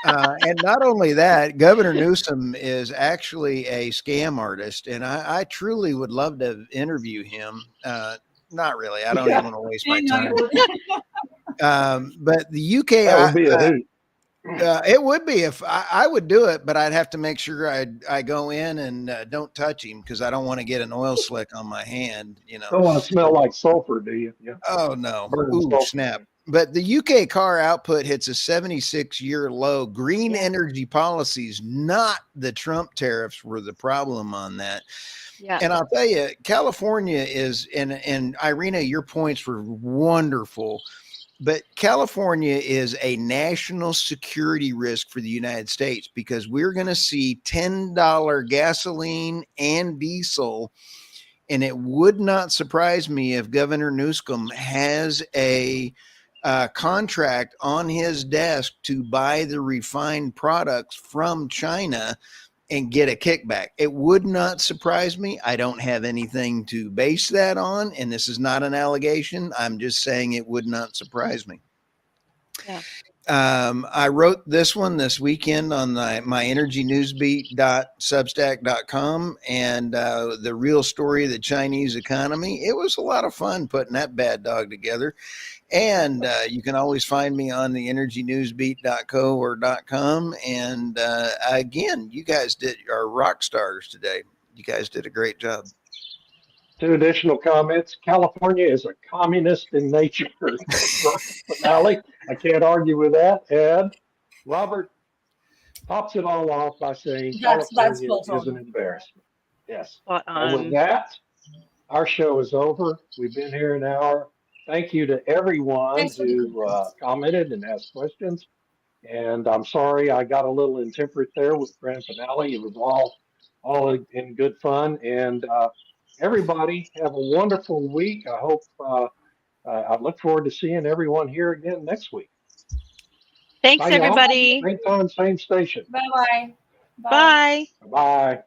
And not only that, Governor Newsom is actually a scam artist, and I truly would love to interview him. Not really. I don't even want to waste my time. But the UK, That would be a hoot. it would be if I would do it, but I'd have to make sure I go in and don't touch him, because I don't want to get an oil slick on my hand. Don't want to smell like sulfur, do you? Yeah. Oh no! Burning Ooh, sulfur. snap! But the UK car output hits a 76-year low. Green energy policies, not the Trump tariffs, were the problem on that. Yeah. And I'll tell you, California is, and Irina, your points were wonderful. But California is a national security risk for the United States, because we're going to see $10 gasoline and diesel. And it would not surprise me if Governor Newsom has a contract on his desk to buy the refined products from China and get a kickback. It would not surprise me. I don't have anything to base that on, and this is not an allegation. I'm just saying it would not surprise me. Yeah. I wrote this one this weekend on my energynewsbeat.substack.com, and the real story of the Chinese economy. It was a lot of fun putting that bad dog together. And you can always find me on the energynewsbeat.co or .com. And again, you guys are rock stars today. You guys did a great job. 2 additional comments. California is a communist in nature. Finale. I can't argue with that. And Robert tops it all off by saying That's California spot is an on. embarrassment. Yes. Spot And with on. that, our show is over. We've been here an hour. Thank you to everyone Thanks for the who comments. commented and asked questions. And I'm sorry I got a little intemperate there with grand finale. It was all in good fun. And everybody have a wonderful week. I look forward to seeing everyone here again next week. Thanks, Bye, y'all. everybody. Same time, same station. Bye-bye. Bye. Bye. Bye.